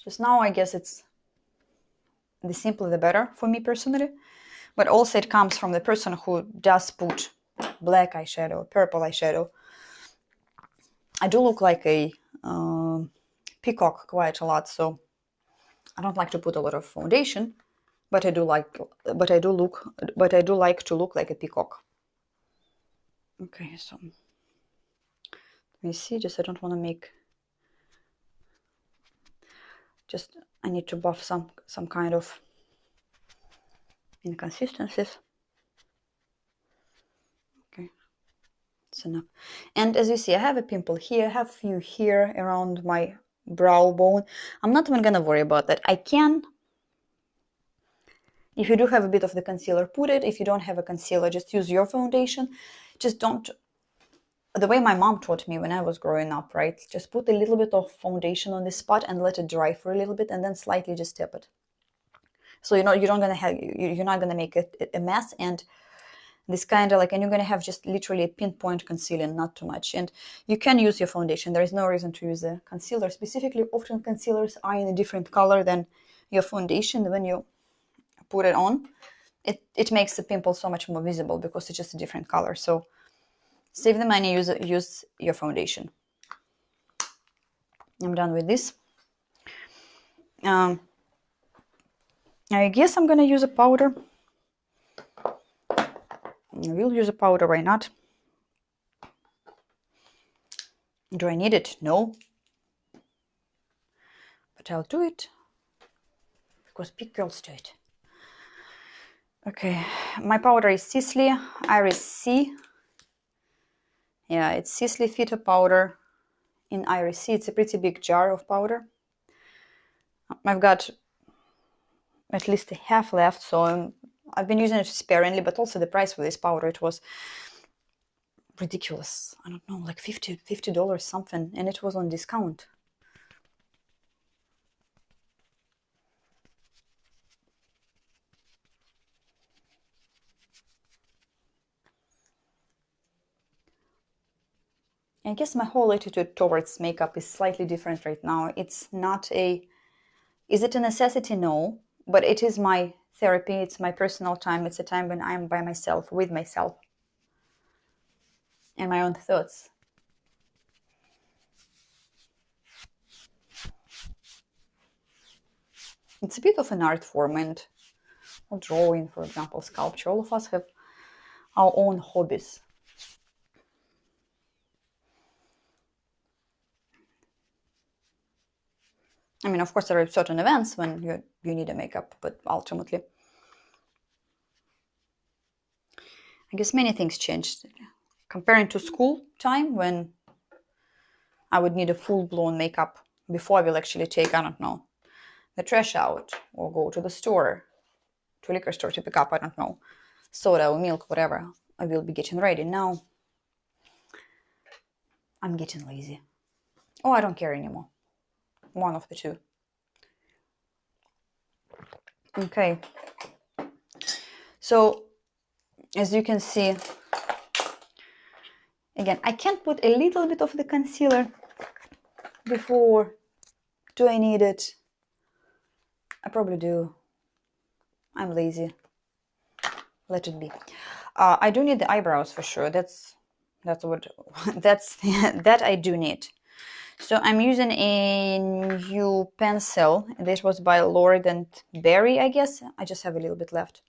Just now, I guess it's the simpler the better for me personally. But also it comes from the person who does put black eyeshadow, purple eyeshadow. I do look like a peacock quite a lot, so I don't like to put a lot of foundation, but I do like to look like a peacock. Okay, so let me see. Just I don't want to make. Just I need to buff some kind of inconsistencies. Okay, that's enough. And as you see, I have a pimple here. I have a few here around my brow bone. I'm not even gonna worry about that. I can. If you do have a bit of the concealer, put it. If you don't have a concealer, just use your foundation. Just don't. The way my mom taught me when I was growing up, right? Just put a little bit of foundation on this spot and let it dry for a little bit, and then slightly just tap it. So you're not gonna make a mess, and This kind of like, and you're going to have just literally a pinpoint concealing, not too much. And you can use your foundation. There is no reason to use a concealer. Specifically, often concealers are in a different color than your foundation. When you put it on, it makes the pimple so much more visible because it's just a different color. So save the money, use your foundation. I'm done with this. I guess I'm going to use a powder. I will use a powder, why not? Do I need it? No. But I'll do it because big girls do it. Okay, my powder is Sysley Irisee. Yeah, it's Sysley Phyto-Powder in Irisee. It's a pretty big jar of powder. I've got at least a half left, so I've been using it sparingly, but also the price for this powder, it was ridiculous. I don't know, like $50 something, and it was on discount. I guess my whole attitude towards makeup is slightly different right now. It's not is it a necessity? No, but it is my therapy. It's my personal time. It's a time when I'm by myself, with myself, and my own thoughts. It's a bit of an art form, and drawing, for example, sculpture. All of us have our own hobbies. I mean, of course, there are certain events when you need a makeup, but ultimately, I guess many things changed. Comparing to school time, when I would need a full-blown makeup before I will actually take, I don't know, the trash out, or go to the store, to a liquor store to pick up, I don't know, soda or milk, whatever. I will be getting ready. Now, I'm getting lazy. Oh, I don't care anymore. One of the two. Okay. So, as you can see, again, I can put a little bit of the concealer before. Do I need it? I probably do. I'm lazy. Let it be. I do need the eyebrows for sure. That's what that I do need. So I'm using a new pencil. This was by Lord and Berry, I guess. I just have a little bit left.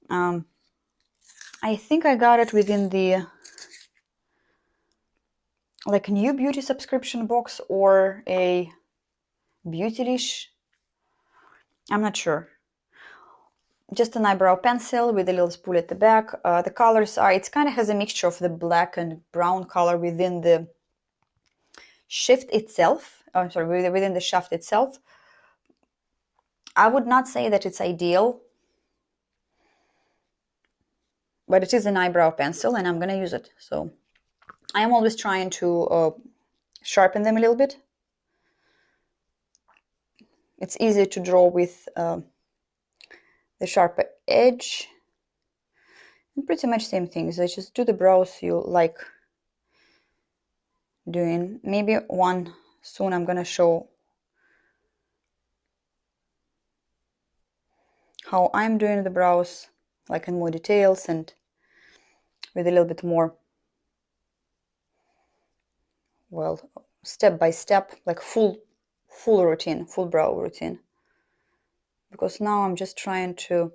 I think I got it within the like New Beauty subscription box or a Beautylish. I'm not sure. Just an eyebrow pencil with a little spool at the back. The colors are, it kind of has a mixture of the black and brown color within the shift itself. Oh, sorry, within the shaft itself. I would not say that it's ideal, but it is an eyebrow pencil and I'm going to use it. So I am always trying to sharpen them a little bit. It's easier to draw with the sharper edge. And pretty much same things. I just do the brows you like doing. Maybe one soon I'm gonna show how I'm doing the brows, like in more details and with a little bit more, well, step by step, like full routine, full brow routine. Because now I'm just trying to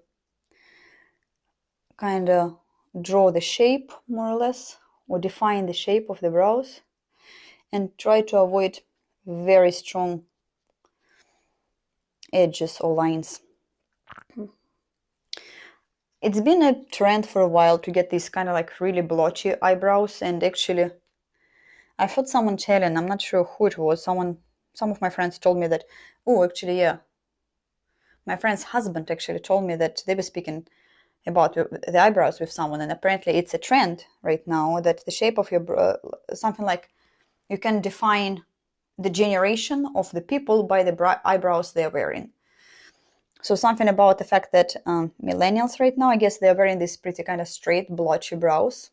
kind of draw the shape more or less, or define the shape of the brows, and try to avoid very strong edges or lines. It's been a trend for a while to get these kind of like really blotchy eyebrows, and actually I heard someone telling, I'm not sure who it was, some of my friends told me that, oh, actually, yeah, my friend's husband actually told me that they were speaking about the eyebrows with someone, and apparently it's a trend right now that the shape of your something like you can define the generation of the people by the eyebrows they're wearing. So something about the fact that millennials right now, I guess they're wearing these pretty kind of straight, blotchy brows,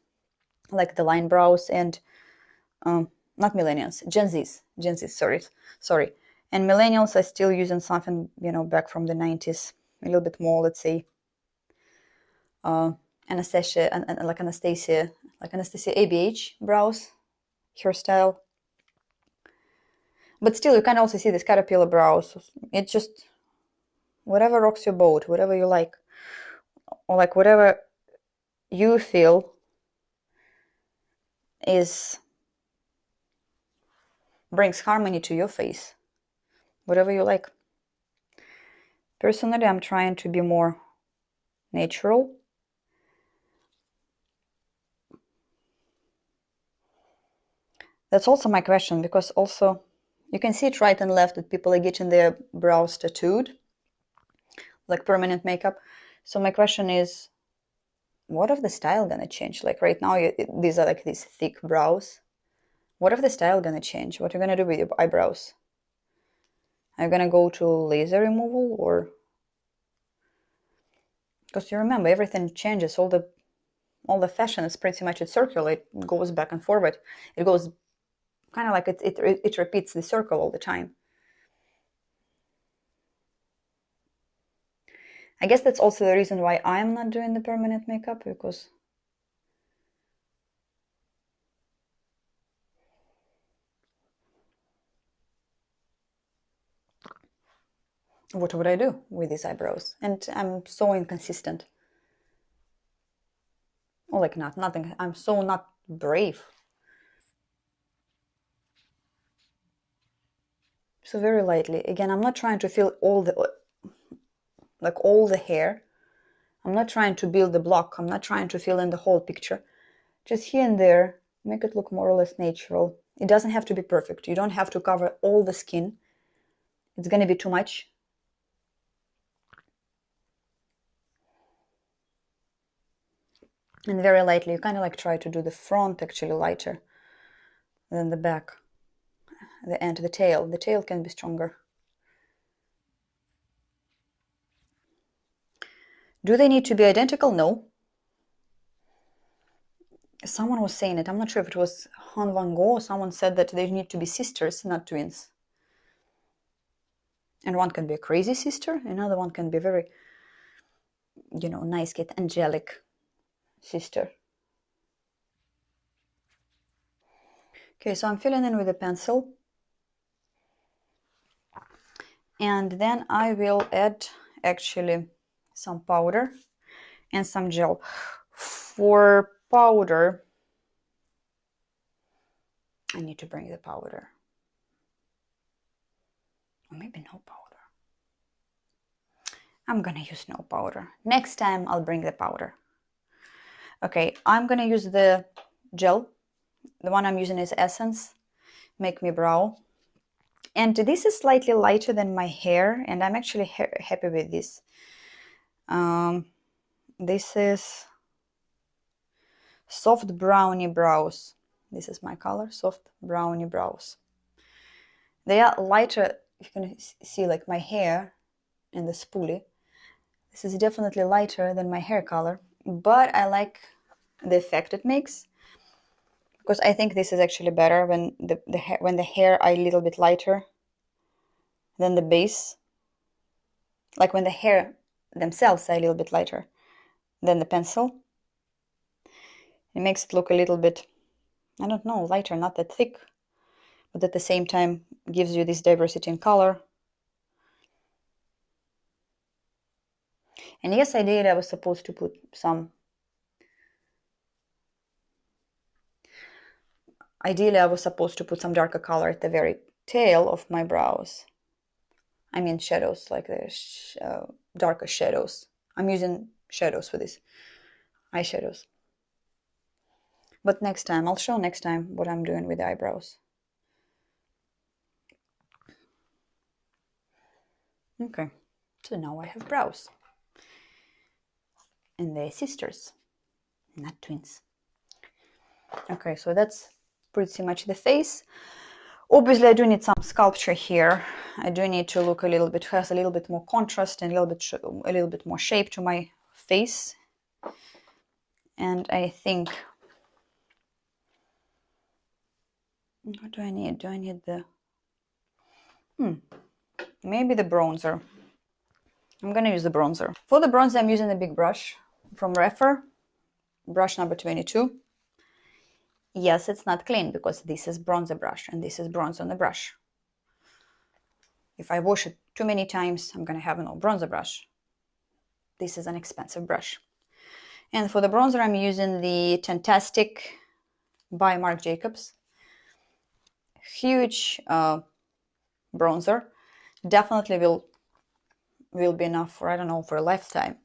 like the line brows, and not millennials, Gen Zs, sorry. And millennials are still using something, you know, back from the 90s, a little bit more, let's say, Anastasia, and like Anastasia ABH brows, hairstyle. But still, you can also see this caterpillar brows. It's just whatever rocks your boat, whatever you like, or like whatever you feel is brings harmony to your face, whatever you like. Personally, I'm trying to be more natural. That's also my question, because also you can see it right and left that people are getting their brows tattooed, like permanent makeup. So my question is, what if the style gonna change? Like right now, these are like these thick brows. What if the style gonna change? What are you gonna do with your eyebrows? Are you gonna go to laser removal, or? Because you remember, everything changes. All the fashion is pretty much, it's circular. It goes back and forward. It goes kind of like it repeats the circle all the time. I guess that's also the reason why I'm not doing the permanent makeup, because what would I do with these eyebrows? And I'm so inconsistent. Or like nothing. I'm so not brave. So very lightly. Again, I'm not trying to fill all the hair. I'm not trying to build the block. I'm not trying to fill in the whole picture. Just here and there, make it look more or less natural. It doesn't have to be perfect. You don't have to cover all the skin. It's gonna be too much. And very lightly, you kind of like try to do the front actually lighter than the back. The end, the tail. The tail can be stronger. Do they need to be identical? No. Someone was saying it. I'm not sure if it was Han Van Gogh. Someone said that they need to be sisters, not twins. And one can be a crazy sister. Another one can be very, you know, nice, get angelic sister. Okay, so I'm filling in with a pencil. And then I will add actually some powder and some gel. For powder, I need to bring the powder. Or maybe no powder. I'm gonna use no powder. Next time I'll bring the powder. Okay, I'm gonna use the gel. The one I'm using is Essence Make Me Brow. And this is slightly lighter than my hair, and I'm actually happy with this. This is Soft Brownie Brows. This is my color, Soft Brownie Brows. They are lighter. You can see like my hair and the spoolie. This is definitely lighter than my hair color, but I like the effect it makes, because I think this is actually better when the hair are a little bit lighter than the base. Like when the hair themselves are a little bit lighter than the pencil. It makes it look a little bit, I don't know, lighter, not that thick, but at the same time gives you this diversity in color. And yes, ideally I was supposed to put some, darker color at the very tail of my brows. I mean shadows, like the darker shadows. I'm using shadows for this, eyeshadows. But next time, I'll show next time what I'm doing with the eyebrows. Okay, so now I have brows. And they're sisters, not twins. Okay, so that's pretty much the face. Obviously, I do need some sculpture here. I do need to look a little bit, has a little bit more contrast and a little bit more shape to my face. And I think, what do I need? Do I need the, maybe the bronzer. I'm gonna use the bronzer. For the bronzer, I'm using a big brush from Refer, brush number 22. Yes, it's not clean because this is bronzer brush and this is bronze on the brush. If I wash it too many times, I'm gonna have an old bronzer brush. This is an expensive brush. And for the bronzer, I'm using the Tan-Tastic by Marc Jacobs. Huge bronzer. Definitely will be enough for, I don't know, for a lifetime.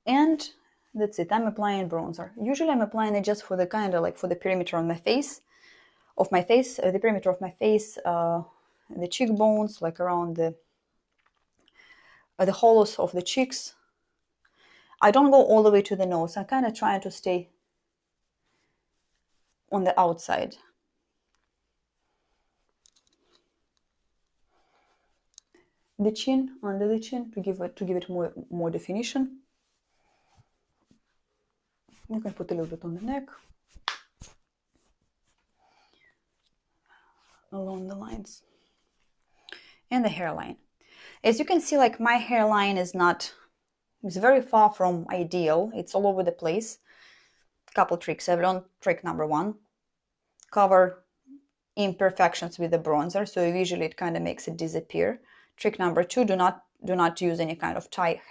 And that's it. I'm applying bronzer. Usually I'm applying it just for the kind of like for the perimeter on my face, the perimeter of my face, the cheekbones, like around the hollows of the cheeks. I don't go all the way to the nose. I'm kind of trying to stay on the outside. The chin, under the chin, to give it more definition. You can put a little bit on the neck, along the lines, and the hairline. As you can see, like my hairline is it's very far from ideal. It's all over the place. Couple tricks I've learned. Trick number 1, cover imperfections with the bronzer, so visually it kind of makes it disappear. Trick number 2, do not use any kind of tie,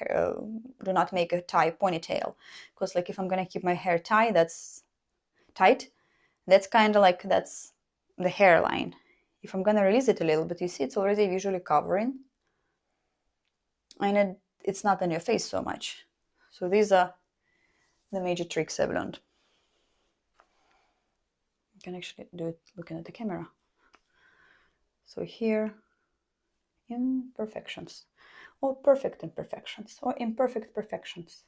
do not make a tie ponytail, because like if I'm gonna keep my hair tight, that's kind of like, that's the hairline. If I'm gonna release it a little bit, you see it's already visually covering, and it's not on your face so much. So these are the major tricks I've learned. You can actually do it looking at the camera. So here, imperfections, or perfect imperfections, or imperfect perfections.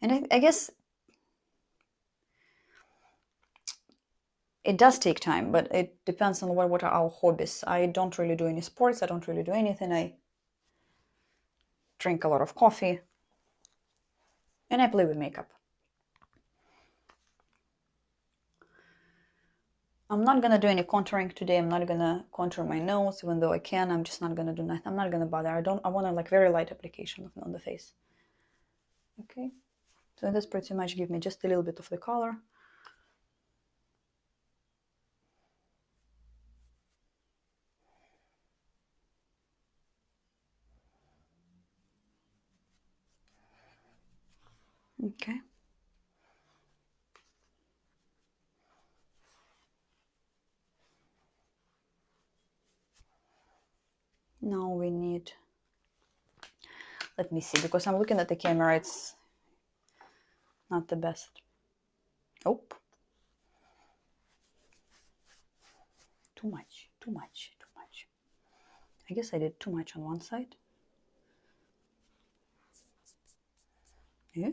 And I guess it does take time, but it depends on what are our hobbies. I don't really do any sports. I don't really do anything. I drink a lot of coffee, and I play with makeup. I'm not gonna do any contouring today. I'm not gonna contour my nose, even though I can. I'm just not gonna do nothing. I'm not gonna bother. I want a like very light application on the face. Okay, so this pretty much gives me just a little bit of the color. Okay. Now we need, let me see, because I'm looking at the camera, it's not the best. Oh, too much. I guess I did too much on one side. Yeah.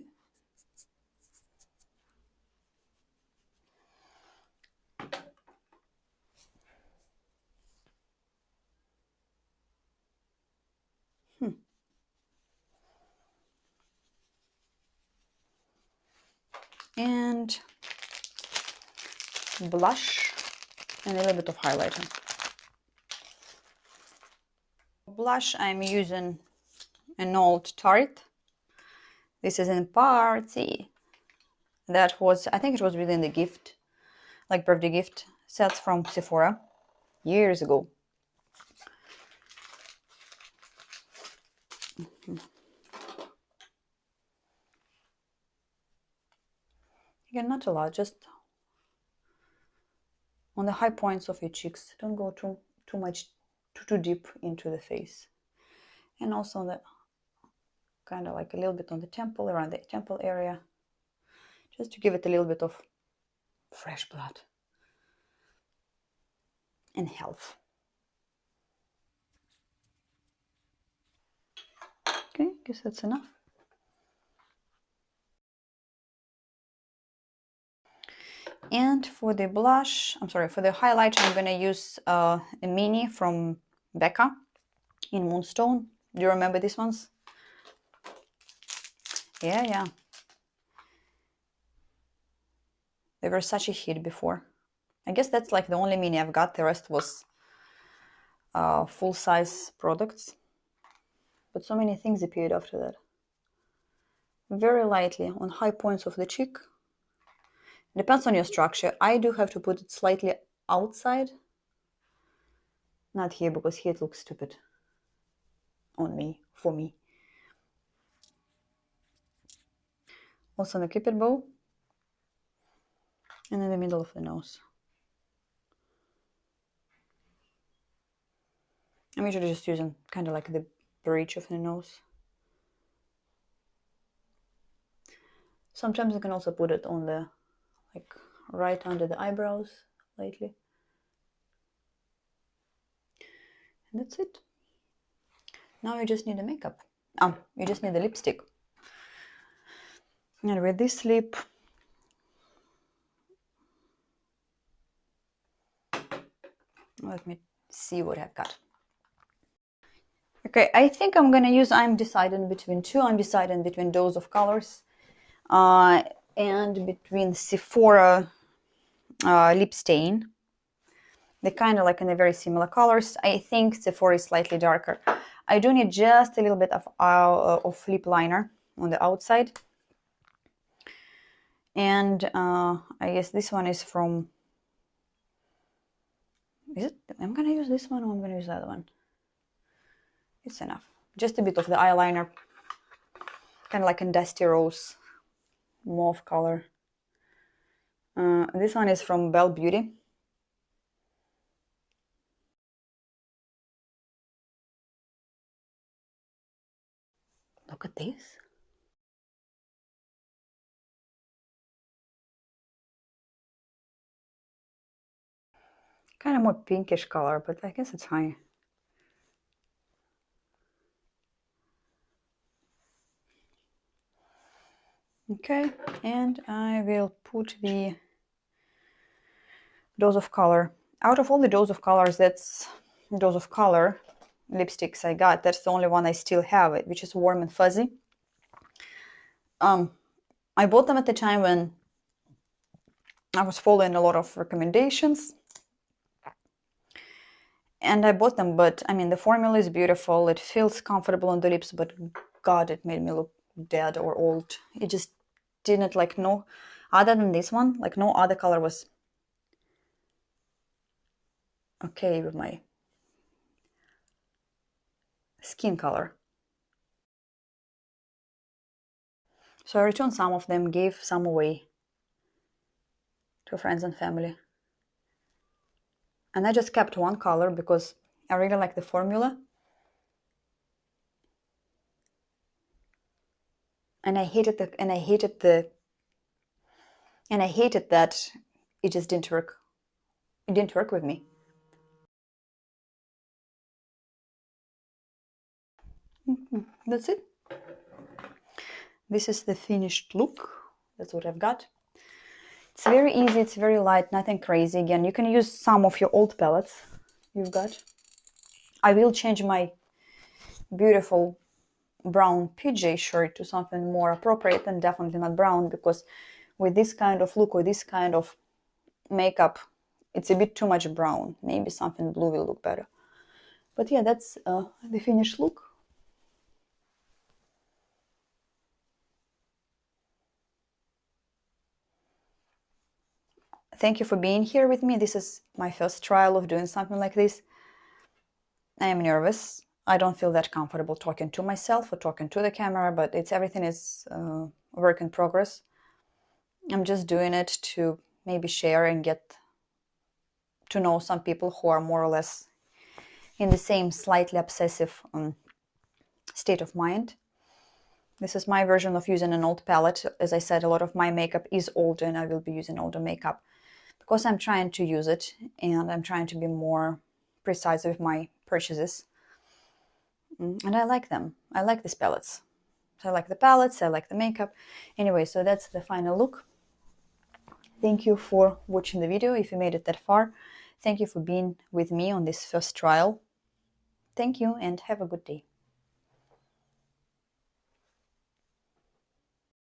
And blush and a little bit of highlighter. Blush, I'm using an old Tarte. This is in Party. That was, I think it was within the gift, like birthday gift sets from Sephora years ago. Again, not a lot, just on the high points of your cheeks. Don't go too much, too deep into the face. And also on the kind of like a little bit on the temple, around the temple area, just to give it a little bit of fresh blood and health. Okay, guess that's enough. And for the blush, I'm sorry, for the highlight, I'm going to use a mini from Becca in Moonstone. Do you remember these ones? Yeah. They were such a hit before. I guess that's like the only mini I've got. The rest was full-size products. But so many things appeared after that. Very lightly on high points of the cheek. Depends on your structure. I do have to put it slightly outside. Not here, because here it looks stupid on me, for me. Also on the cupid bow. And in the middle of the nose. I'm usually just using kind of like the bridge of the nose. Sometimes I can also put it on the, like, right under the eyebrows, lightly. And that's it. Now you just need the makeup. You just need the lipstick. And with this lip, let me see what I've got. Okay, I think I'm gonna use, I'm deciding between two. I'm deciding between those of colors and between Sephora lip stain. They're kind of like in a very similar colors. I think Sephora is slightly darker. I do need just a little bit of lip liner on the outside. And I guess this one is from, is it? I'm gonna use this one or I'm gonna use the other one? It's enough. Just a bit of the eyeliner, kind of like a dusty rose mauve color. This one is from Belle Beauty. Look at this. Kind of more pinkish color, but I guess it's fine. Okay, and I will put the dose of color. Out of all the dose of colors, that's dose of color lipsticks I got, that's the only one I still have, it, which is Warm and Fuzzy. I bought them at the time when I was following a lot of recommendations. And I bought them, but I mean, the formula is beautiful. It feels comfortable on the lips, but God, it made me look dead or old. It just didn't, like, no, other than this one, like no other color was okay with my skin color. So I returned some of them, gave some away to friends and family. And I just kept one color because I really like the formula. And I hated that it just didn't work. It didn't work with me. That's it. This is the finished look. That's what I've got. It's very easy, it's very light, nothing crazy. Again, you can use some of your old palettes you've got. I will change my beautiful brown PJ shirt to something more appropriate and definitely not brown, because with this kind of look, with this kind of makeup, it's a bit too much brown. Maybe something blue will look better. But yeah, that's the finished look. Thank you for being here with me. This is my first trial of doing something like this. I am nervous. I don't feel that comfortable talking to myself or talking to the camera, but everything is work in progress. I'm just doing it to maybe share and get to know some people who are more or less in the same slightly obsessive state of mind. This is my version of using an old palette. As I said, a lot of my makeup is older and I will be using older makeup because I'm trying to use it and I'm trying to be more precise with my purchases. And I like them. I like these palettes. So I like the palettes, I like the makeup. Anyway, so that's the final look. Thank you for watching the video if you made it that far. Thank you for being with me on this first trial. Thank you and have a good day.